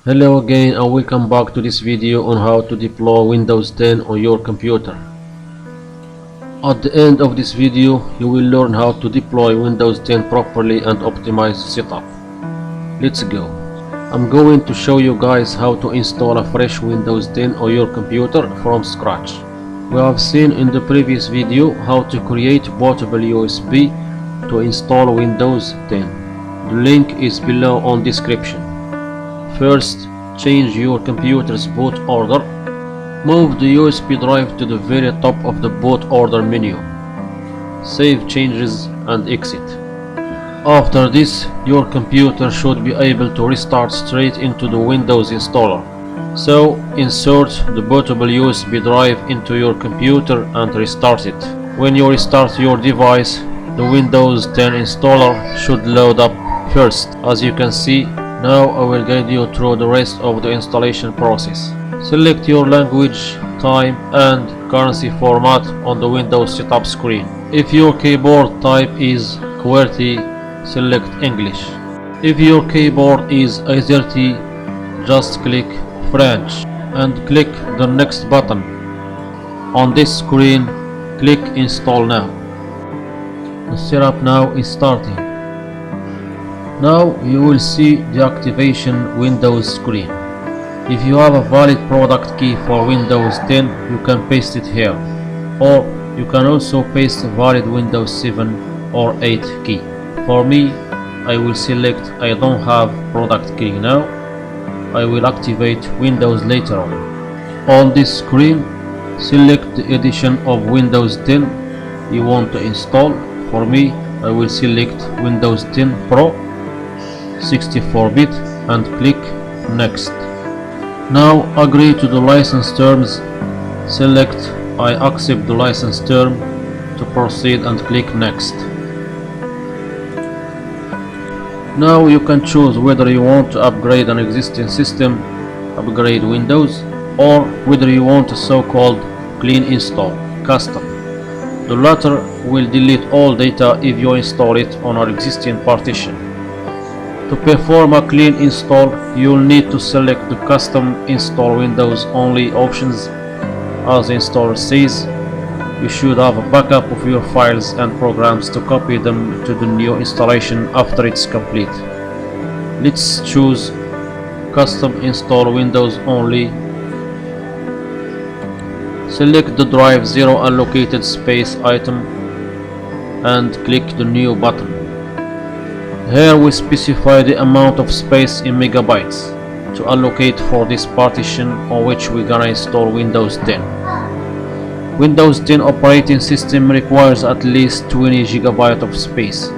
Hello again and welcome back to this video on how to deploy Windows 10 on your computer. At the end of this video you will learn how to deploy Windows 10 properly and optimize the setup. Let's go. I'm going to show you guys how to install a fresh Windows 10 on your computer from scratch. We have seen in the previous video how to create bootable USB to install Windows 10. The link is below on description. First, change your computer's boot order. Move the USB drive to the very top of the boot order menu. Save changes and exit. After this, your computer should be able to restart straight into the Windows installer. So, insert the bootable USB drive into your computer and restart it. When you restart your device, the Windows 10 installer should load up first. As you can see, now I will guide you through the rest of the installation process. Select your language, time and currency format on the Windows setup screen. If your keyboard type is QWERTY, select English. If your keyboard is AZERTY, just click French and click the next button. On this screen, click Install Now. The setup now is starting. Now you will see the activation Windows screen. If you have a valid product key for Windows 10, you can paste it here, or you can also paste a valid Windows 7 or 8 key. For me, I will select I don't have product key now. I will activate Windows later on. On this screen, select the edition of Windows 10 you want to install. For me, I will select Windows 10 Pro 64-bit and click Next. Now agree to the license terms. Select I accept the license term to proceed and click Next. Now you can choose whether you want to upgrade an existing system, upgrade Windows, or whether you want a so-called clean install, custom. The latter will delete all data if you install it on an existing partition. To perform a clean install, you'll need to select the custom install Windows only options. As the installer says, you should have a backup of your files and programs to copy them to the new installation after it's complete. Let's choose custom install Windows only. Select the drive 0 allocated space item and click the new button. Here we specify the amount of space in megabytes to allocate for this partition on which we're gonna install Windows 10. Windows 10 operating system requires at least 20 GB of space,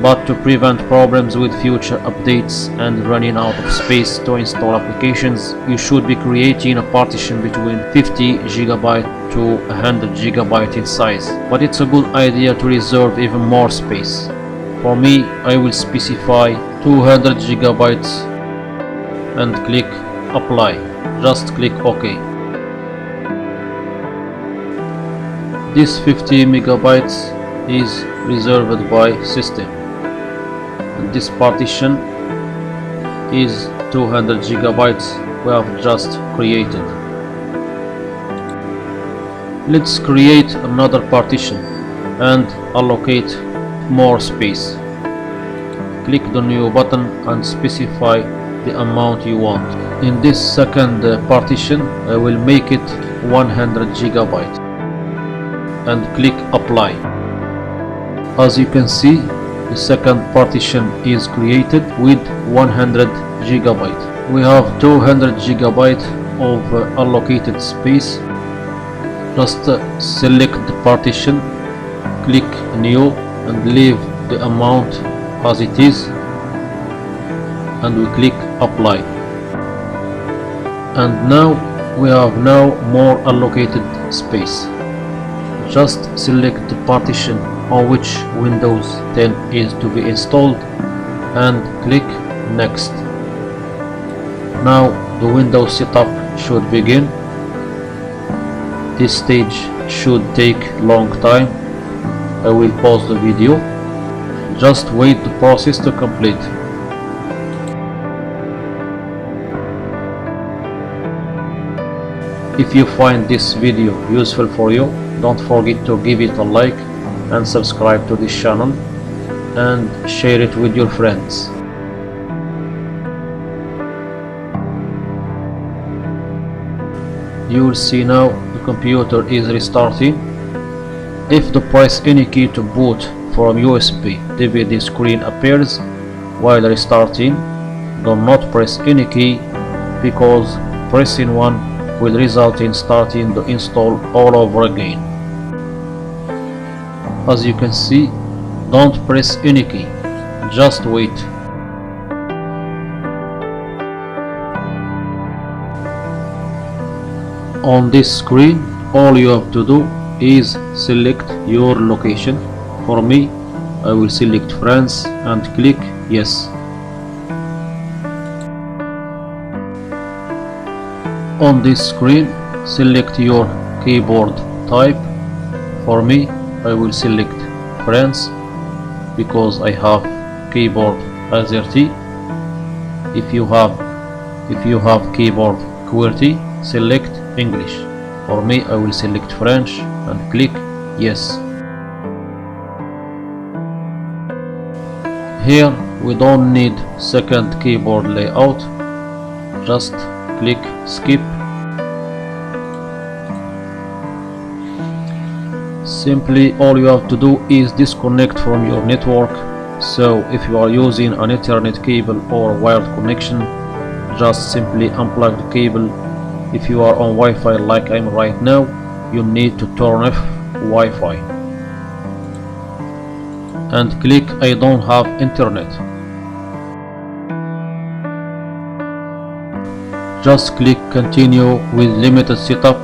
but to prevent problems with future updates and running out of space to install applications, you should be creating a partition between 50 GB to 100 GB in size, but it's a good idea to reserve even more space. For me, I will specify 200 GB and click Apply. Just click OK. This 50 MB is reserved by system. And this partition is 200 GB we have just created. Let's create another partition and allocate more space. Click the new button and specify the amount you want. In this second partition, I will make it 100 GB and click Apply. As you can see, the second partition is created with 100 GB. We have 200 GB of allocated space. Just select the partition, click New and leave the amount as it is, and we click Apply. And now we have more allocated space. Just select the partition on which Windows 10 is to be installed and click Next. Now the Windows setup should begin. This stage should take long time. I will pause the video. Just wait the process to complete. If you find this video useful for you, don't forget to give it a like and subscribe to this channel and share it with your friends. You will see now the computer is restarting. If you press any key to boot from USB, DVD screen appears while restarting. Do not press any key because pressing one will result in starting the install all over again. As you can see, don't press any key, just wait. On this screen, all you have to do is select your location. For me, I will select France and click yes. On this screen, select your keyboard type. For me, I will select France because I have keyboard AZERTY. If you have keyboard QWERTY, select English. For me, I will select French and click yes. Here we don't need second keyboard layout, just click skip. Simply all you have to do is disconnect from your network. So if you are using an Ethernet cable or wired connection, just simply unplug the cable. If you are on Wi-Fi like I'm right now, you need to turn off Wi-Fi and click I don't have internet. Just click continue with limited setup.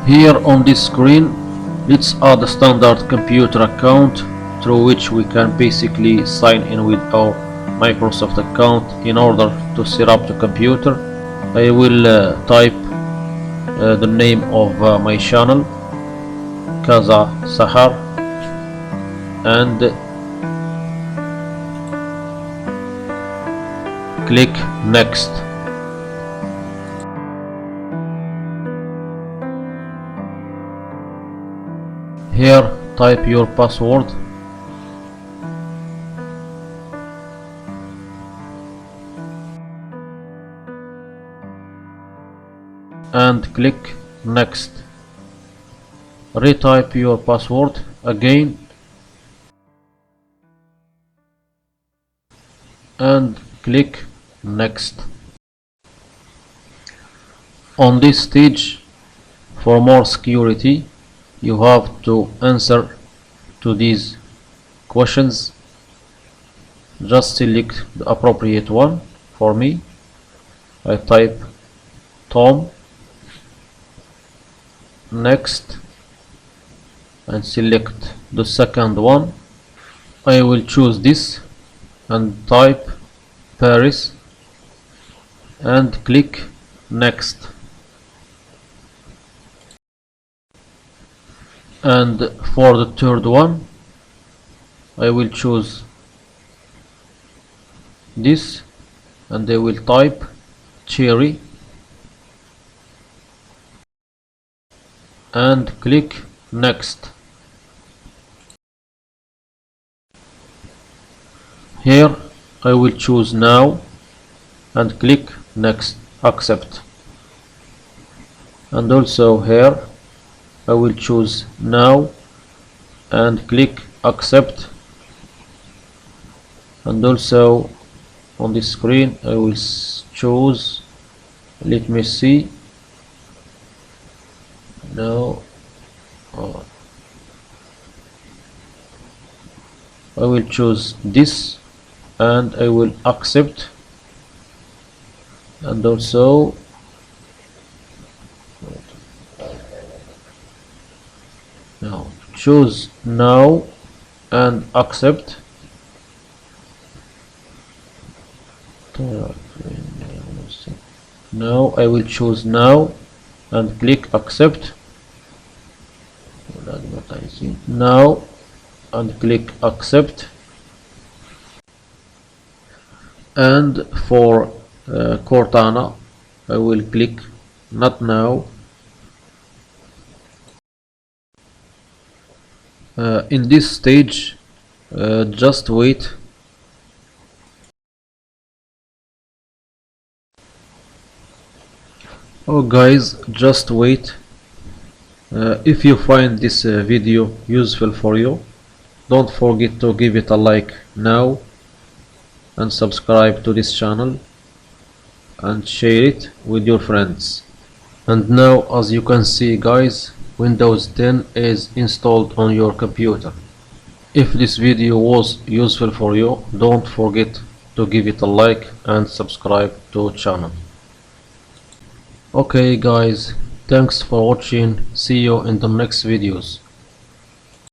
Here on this screen, let's add a standard computer account through which we can basically sign in with our Microsoft account in order to set up the computer. I will type the name of my channel, Kaza Sahar, and click next. Here type your password and click next. Retype your password again and click next. On this stage, for more security, you have to answer to these questions. Just select the appropriate one. For me, I type Tom, next, and select the second one. I will choose this and type Paris and click next. And for the third one, I will choose this and I will type Cherry and click next. Here I will choose now and click next, accept. And also here I will choose now and click accept. And also on this screen I will choose, let me see, now I will choose this and I will accept. And also now choose now and accept. Now I will choose now and click accept. Now and click accept. And for Cortana. I will click not now. In this stage, just wait. Oh guys, just wait. If you find this video useful for you, don't forget to give it a like now and subscribe to this channel and share it with your friends. And now, as you can see guys, Windows 10 is installed on your computer. If this video was useful for you, don't forget to give it a like and subscribe to channel. Okay guys, thanks for watching. See you in the next videos.